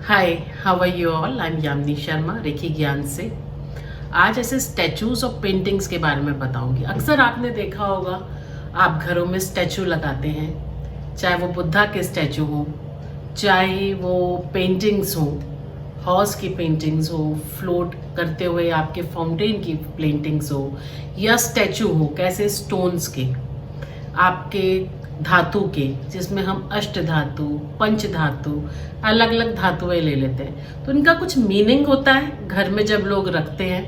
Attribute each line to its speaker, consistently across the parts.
Speaker 1: Hi, how are you all? I am Yamini Sharma, Rekhi Gyan से। आज ऐसे स्टैचूज और पेंटिंग्स के बारे में बताऊंगी। अक्सर आपने देखा होगा, आप घरों में स्टैचू लगाते हैं, चाहे वो बुद्धा के स्टैचू हो, चाहे वो पेंटिंग्स हो, हॉर्स की पेंटिंग्स हो, फ्लोट करते हुए आपके फाउंटेन की पेंटिंग्स हो, या स्टैचू हो कैसे स्टोन्स के, आपके धातु के, जिसमें हम अष्ट धातु, पंच धातु, अलग अलग धातुएं ले लेते हैं। तो इनका कुछ मीनिंग होता है घर में जब लोग रखते हैं,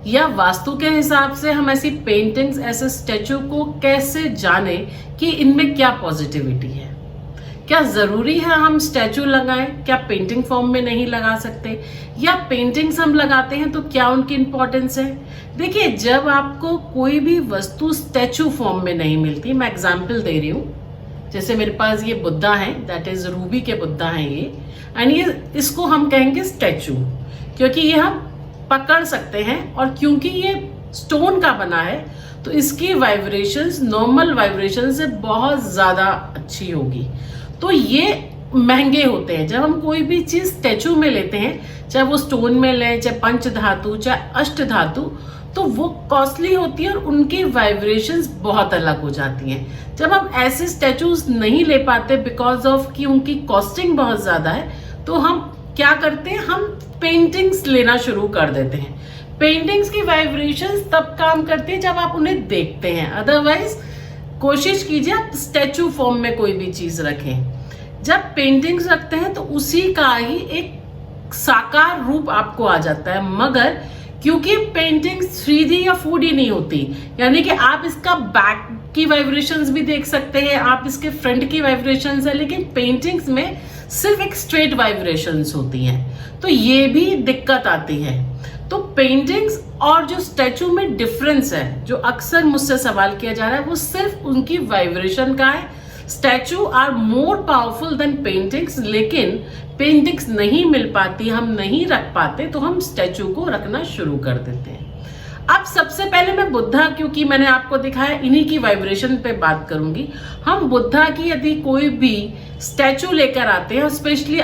Speaker 1: या वास्तु के हिसाब से हम ऐसी पेंटिंग्स, ऐसे स्टैचू को कैसे जाने कि इनमें क्या पॉजिटिविटी है। क्या जरूरी है हम स्टैचू लगाएं? क्या पेंटिंग फॉर्म में नहीं लगा सकते? या पेंटिंग्स हम लगाते हैं तो क्या उनकी इंपॉर्टेंस है? देखिए, जब आपको कोई भी वस्तु स्टैचू फॉर्म में नहीं मिलती, मैं एग्जांपल दे रही हूँ, जैसे मेरे पास ये बुद्धा है, दैट इज रूबी के बुद्धा हैं ये, एंड ये इसको हम कहेंगे स्टैचू, क्योंकि ये हम पकड़ सकते हैं, और क्योंकि ये स्टोन का बना है तो इसकी वाइब्रेशंस नॉर्मल वाइब्रेशन से बहुत ज्यादा अच्छी होगी। तो ये महंगे होते हैं। जब हम कोई भी चीज स्टैचू में लेते हैं, चाहे वो स्टोन में लें, चाहे पंच धातु, चाहे अष्ट धातु, तो वो कॉस्टली होती है और उनकी वाइब्रेशंस बहुत अलग हो जाती हैं। जब हम ऐसे स्टैचूज नहीं ले पाते बिकॉज ऑफ कि उनकी कॉस्टिंग बहुत ज्यादा है, तो हम क्या करते हैं, हम पेंटिंग्स लेना शुरू कर देते हैं। पेंटिंग्स की वाइब्रेशंस तब काम करती है जब आप उन्हें देखते हैं, अदरवाइज कोशिश कीजिए आप स्टैचू फॉर्म में कोई भी चीज रखें। जब पेंटिंग्स रखते हैं तो उसी का ही एक साकार रूप आपको आ जाता है, मगर क्योंकि पेंटिंग्स 3D या 4D नहीं होती, यानी कि आप इसका बैक की वाइब्रेशंस भी देख सकते हैं, आप इसके फ्रंट की वाइब्रेशंस है, लेकिन पेंटिंग्स में सिर्फ एक स्ट्रेट वाइब्रेशंस होती हैं, तो ये भी दिक्कत आती है। तो पेंटिंग्स और जो स्टैचू में डिफरेंस है, जो अक्सर मुझसे सवाल किया जा रहा है, वो सिर्फ उनकी वाइब्रेशन का है। Statue are more powerful than paintings, लेकिन पेंटिंग्स नहीं मिल पाती, हम नहीं रख पाते, तो हम स्टैचू को रखना शुरू कर देते हैं। अब सबसे पहले मैं बुद्धा, क्योंकि मैंने आपको दिखाया, इन्हीं की वाइब्रेशन पे बात करूंगी। हम बुद्धा की यदि कोई भी स्टैचू लेकर आते हैं, स्पेशली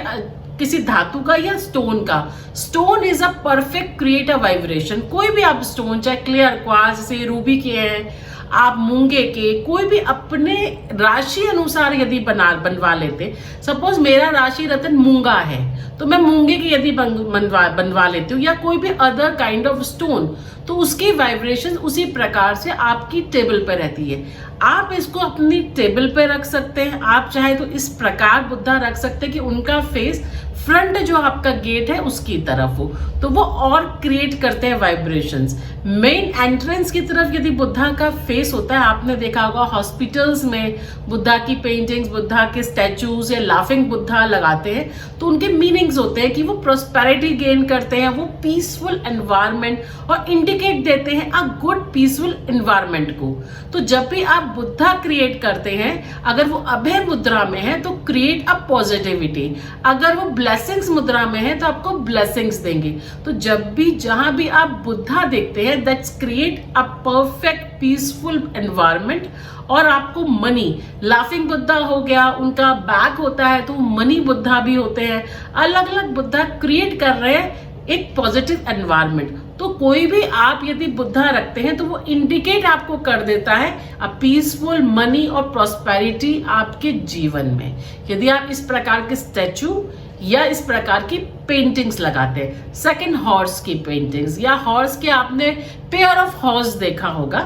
Speaker 1: किसी धातु का या स्टोन का, stone is a perfect create a vibration. कोई भी आप स्टोन, चाहे क्लियर क्वार्ट्ज, जैसे रूबी के हैं, आप मूंगे के, कोई भी अपने राशि अनुसार यदि बनवा लेते, सपोज मेरा राशि रत्न मूंगा है तो मैं मूंगे की यदि बनवा लेती हूँ, या कोई भी अदर काइंड ऑफ स्टोन, तो उसकी वाइब्रेशन उसी प्रकार से आपकी टेबल पर रहती है। आप इसको अपनी टेबल पे रख सकते हैं। आप चाहे तो इस प्रकार बुद्धा रख सकते हैं कि उनका फेस फ्रंट जो आपका गेट है उसकी तरफ हो, तो वो और क्रिएट करते हैं वाइब्रेशंस। मेन एंट्रेंस की तरफ यदि बुद्धा का फेस होता है, आपने देखा होगा हॉस्पिटल्स में बुद्धा की पेंटिंग्स, बुद्धा के स्टैचूज या लाफिंग बुद्धा लगाते हैं, तो उनके मीनिंग्स होते हैं कि वो प्रोस्पेरिटी गेन करते हैं, वो पीसफुल एनवायरनमेंट और इंडिकेट देते हैं अ गुड पीसफुल एनवायरनमेंट को। तो जब भी आप बुद्धा क्रिएट करते हैं, अगर वो अभय मुद्रा में है तो क्रिएट अ पॉजिटिविटी, अगर वो ब्लेसिंग्स मुद्रा में है तो आपको ब्लेसिंग्स देंगे। तो जब भी जहां भी आप बुद्धा देखते हैं, that's create a perfect peaceful environment, और आपको मनी, लाफिंग बुद्धा हो गया, उनका बैग होता है, तो मनी बुद्धा भी होते हैं, अलग अलग बुद्धा क्रिएट कर रहे हैं एक पॉजिटिव एनवायरनमेंट। तो कोई भी आप यदि बुद्धा रखते हैं तो वो इंडिकेट आपको कर देता है अ पीसफुल मनी और प्रॉस्पेरिटी आपके जीवन में, यदि आप इस प्रकार के स्टैचू या इस प्रकार की पेंटिंग्स लगाते हैं। सेकंड, हॉर्स की पेंटिंग्स, या हॉर्स के आपने पेयर ऑफ हॉर्स देखा होगा,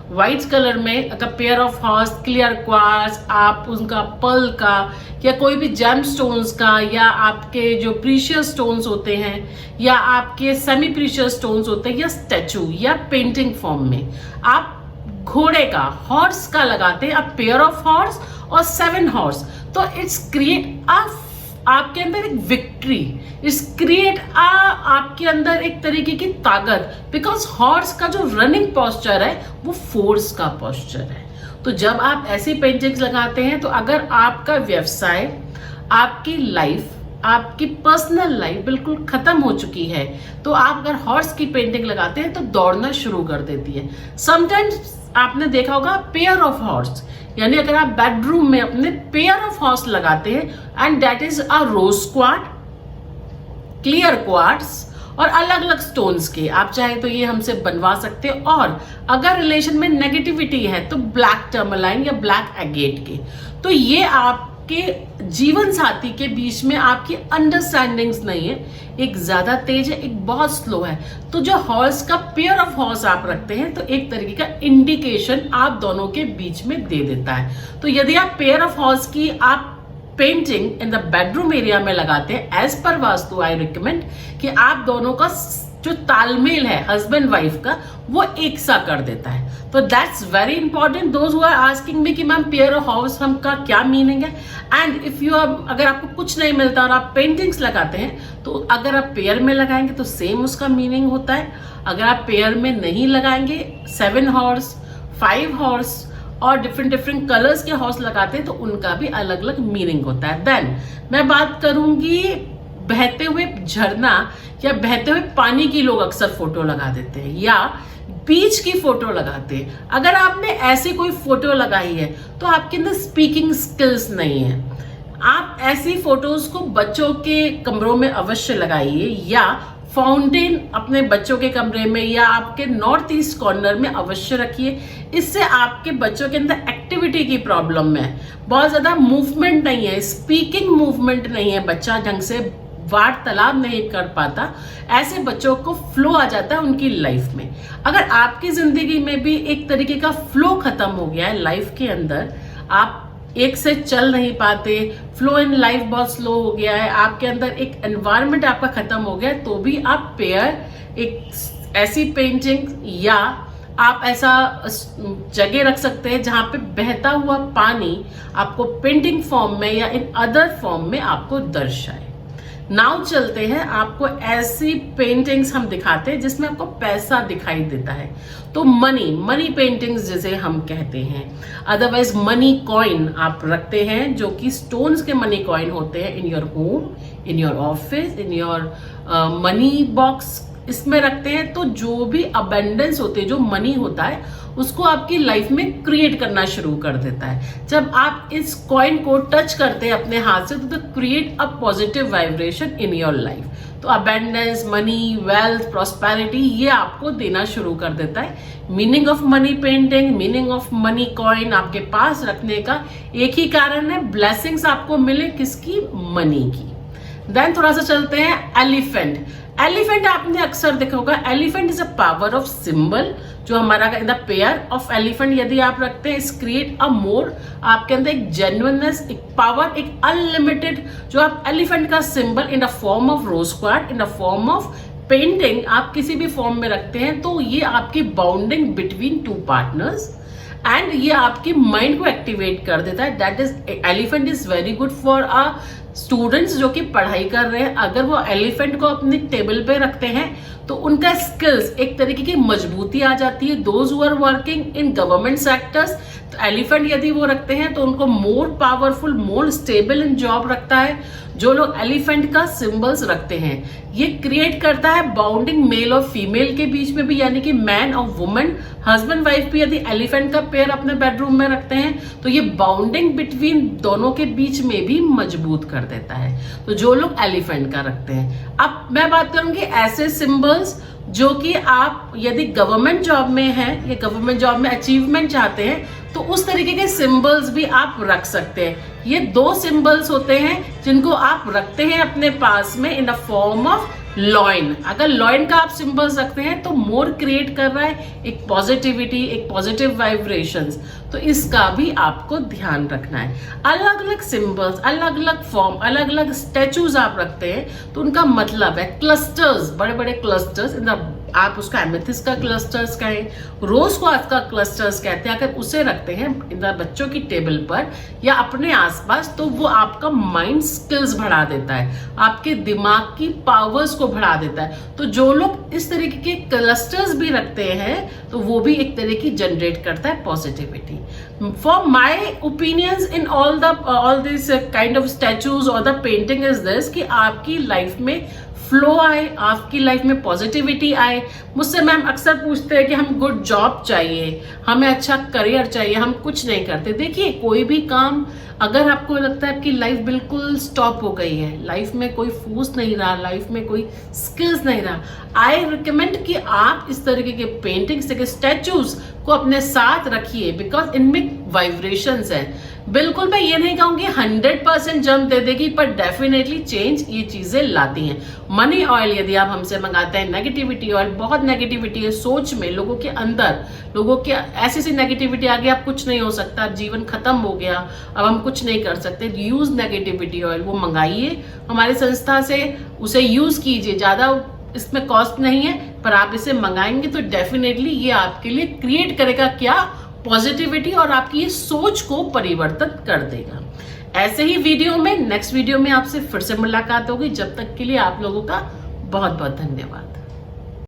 Speaker 1: व्हाइट कलर में अगर pair of horse, clear quartz, आप उनका पर्ल का या कोई भी जेम स्टोन्स का, या आपके जो प्रीशियस स्टोन्स होते हैं, या आपके सेमी प्रीशियस स्टोन्स होते हैं, या स्टैचू या पेंटिंग फॉर्म में आप घोड़े का, हॉर्स का लगाते हैं, अब पेयर ऑफ हॉर्स और 7 हॉर्स, तो इट्स क्रिएट आपके अंदर एक विक्ट्री, इट्स क्रिएट आपके अंदर एक तरीके की ताकत, बिकॉज हॉर्स का जो रनिंग पोस्चर है वो फोर्स का पोस्चर है। तो जब आप ऐसी पेंटिंग्स लगाते हैं, तो अगर आपका व्यवसाय, आपकी लाइफ, आपकी पर्सनल लाइफ बिल्कुल खत्म हो चुकी है, तो आप अगर हॉर्स की पेंटिंग लगाते हैं तो दौड़ना शुरू कर देती है। समटाइम्स आपने देखा होगा पेयर ऑफ हॉर्स, यानी अगर आप बेडरूम में अपने पेयर ऑफ हॉर्स लगाते हैं, and that is a rose स्क्वाड, क्लियर क्वार्ट्स और अलग अलग स्टोन्स के। आप चाहे तो ये हमसे बनवा सकते हैं। और अगर रिलेशन में नेगेटिविटी है तो ब्लैक टर्मलाइन या ब्लैक एगेट के। तो ये आपके जीवन साथी के बीच में आपकी अंडरस्टैंडिंग्स नहीं है, एक ज्यादा तेज है, एक बहुत स्लो है। तो जो हॉर्स का पेयर ऑफ हॉर्स आप रखते हैं तो एक तरीके का इंडिकेशन आप दोनों के बीच में दे देता है। तो यदि आप पेयर ऑफ हॉर्स की आप painting in the bedroom area में लगाते हैं, as per vastu I recommend कि आप दोनों का जो तालमेल है हस्बैंड वाइफ का वो एक सा कर देता है। तो that's very important. Those who are asking me कि मैम पेयर ऑफ हाउस हम का क्या मीनिंग है, एंड इफ यू अगर आपको कुछ नहीं मिलता और आप पेंटिंग्स लगाते हैं तो अगर आप पेयर में लगाएंगे तो सेम उसका मीनिंग होता है। अगर आप पेयर में नहीं लगाएंगे, 7 हॉर्स 5 हॉर्स और डिफरेंट कलर्स के हॉर्स लगाते हैं तो उनका भी अलग अलग मीनिंग होता है। देन मैं बात करूंगी बहते हुए झरना या बहते हुए पानी की लोग अक्सर फोटो लगा देते हैं या बीच की फोटो लगाते हैं। अगर आपने ऐसी कोई फोटो लगाई है तो आपके अंदर स्पीकिंग स्किल्स नहीं है। आप ऐसी फोटोज को बच्चों के कमरों में अवश्य लगाइए या फाउंटेन अपने बच्चों के कमरे में या आपके नॉर्थ ईस्ट कॉर्नर में अवश्य रखिए। इससे आपके बच्चों के अंदर एक्टिविटी की प्रॉब्लम है, बहुत ज्यादा मूवमेंट नहीं है, स्पीकिंग मूवमेंट नहीं है, बच्चा ढंग से वार्तालाप नहीं कर पाता, ऐसे बच्चों को फ्लो आ जाता है उनकी लाइफ में। अगर आपकी जिंदगी में भी एक तरीके का फ्लो खत्म हो गया है लाइफ के अंदर, आप एक से चल नहीं पाते, फ्लो इन लाइफ बहुत स्लो हो गया है, आपके अंदर एक एनवायरनमेंट आपका खत्म हो गया है, तो भी आप पेयर एक ऐसी पेंटिंग या आप ऐसा जगह रख सकते हैं जहां पे बहता हुआ पानी आपको पेंटिंग फॉर्म में या इन अदर फॉर्म में आपको दर्शाए। नाउ चलते हैं, आपको ऐसी पेंटिंग्स हम दिखाते हैं जिसमें आपको पैसा दिखाई देता है। तो मनी पेंटिंग्स जिसे हम कहते हैं, अदरवाइज मनी कॉइन आप रखते हैं जो कि स्टोन्स के मनी कॉइन होते हैं in your home, in your office, in your money box इसमें रखते हैं। तो जो भी अबेंडेंस होते हैं, जो मनी होता है उसको आपकी लाइफ में क्रिएट करना शुरू कर देता है। जब आप इस कॉइन को टच करते हैं अपने हाथ से तो create a positive vibration in your life. तो अबेंडेंस, मनी, वेल्थ, प्रॉस्पेरिटी ये आपको देना शुरू कर देता है। Meaning of money painting, meaning of money coin आपके पास रखने का एक ही कारण है, ब्लेसिंग्स आपको मिले किसकी, मनी की। देन थोड़ा सा चलते हैं एलिफेंट। एलिफेंट आपने अक्सर देखा होगा, elephant is a power of symbol. जो हमारा in the pair of elephant यदि आप रखते हैं, इस क्रिएट अ मोर, आपके अंदर एक जेन्युइननेस, एक पावर, एक अनलिमिटेड। जो आप एलिफेंट का symbol in the form of rose quartz, in the form of painting आप किसी भी फॉर्म में रखते हैं तो ये आपकी बाउंडिंग बिटवीन 2 पार्टनर्स एंड ये आपकी माइंड को एक्टिवेट कर देता है। That is elephant is very good for a students जो कि पढ़ाई कर रहे हैं। अगर वो एलिफेंट को अपनी टेबल पे रखते हैं तो उनका स्किल्स एक तरीके की मजबूती आ जाती है। Those who are working in government sectors, तो एलिफेंट यदि वो रखते हैं तो उनको more powerful, more stable in job रखता है। जो लोग एलिफेंट का सिंबल्स रखते हैं ये क्रिएट करता है बाउंडिंग मेल और फीमेल के बीच में भी, यानी कि मैन और वुमेन, हस्बैंड वाइफ भी यदि एलिफेंट का पेयर अपने बेडरूम में रखते हैं तो ये बाउंडिंग बिटवीन दोनों के बीच में भी मजबूत कर देता है। तो जो लोग एलिफेंट का रखते हैं, अब मैं बात करूंगी ऐसे सिंबल्स जो कि आप यदि गवर्नमेंट जॉब में हैं या गवर्नमेंट जॉब में अचीवमेंट चाहते हैं तो उस तरीके के सिंबल्स भी आप रख सकते हैं। ये 2 सिंबल्स होते हैं जिनको आप रखते हैं अपने पास में in the form of lion. अगर लॉइन का आप सिंबल्स रखते हैं तो मोर क्रिएट कर रहा है एक पॉजिटिविटी, एक पॉजिटिव वाइब्रेशंस। तो इसका भी आपको ध्यान रखना है। अलग अलग सिंबल्स, अलग अलग फॉर्म, अलग अलग स्टैचूज आप रखते हैं तो उनका मतलब है क्लस्टर्स, बड़े बड़े क्लस्टर्स इन द, आप उसका एमेथिस्ट का क्लस्टर्स कहें, रोज क्वार्ट्ज का क्लस्टर्स कहते हैं। अगर उसे रखते हैं इन द बच्चों की टेबल पर या अपने आसपास तो वो आपका माइंड स्किल्स बढ़ा देता है, आपके दिमाग की पावर्स को बढ़ा देता है। तो जो लोग इस तरीके के क्लस्टर्स भी रखते हैं तो वो भी एक तरह की जनरेट करता है positivity. For my opinions in all this kind of statues और द पेंटिंग इज दिस कि आपकी लाइफ में फ्लो आए, आपकी लाइफ में पॉजिटिविटी आए। मुझसे मैम अक्सर पूछते हैं कि हम गुड जॉब चाहिए, हमें अच्छा करियर चाहिए, हम कुछ नहीं करते। देखिए कोई भी काम अगर आपको लगता है आपकी लाइफ बिल्कुल स्टॉप हो गई है, लाइफ में कोई फोर्स नहीं रहा, लाइफ में कोई स्किल्स नहीं रहा, आई रिकमेंड कि आप इस तरीके के पेंटिंग्स के स्टैचूज को अपने साथ रखिए, बिकॉज इनमें वाइब्रेशंस हैं। बिल्कुल मैं ये नहीं कहूंगी 100% जंप दे देगी, पर डेफिनेटली चेंज ये चीजें लाती हैं। मनी ऑयल यदि आप हमसे मंगाते हैं, नेगेटिविटी ऑयल, बहुत नेगेटिविटी है सोच में, लोगों के अंदर, लोगों के ऐसी सी नेगेटिविटी आ गई, अब कुछ नहीं हो सकता, जीवन खत्म हो गया, अब हम कुछ नहीं कर सकते, यूज नेगेटिविटी ऑयल, वो मंगाइए हमारी संस्था से, उसे यूज कीजिए, ज्यादा इसमें कॉस्ट नहीं है, पर आप इसे मंगाएंगे तो डेफिनेटली ये आपके लिए क्रिएट करेगा क्या, पॉजिटिविटी, और आपकी ये सोच को परिवर्तित कर देगा। ऐसे ही वीडियो में, नेक्स्ट वीडियो में आपसे फिर से मुलाकात होगी। जब तक के लिए आप लोगों का बहुत बहुत धन्यवाद।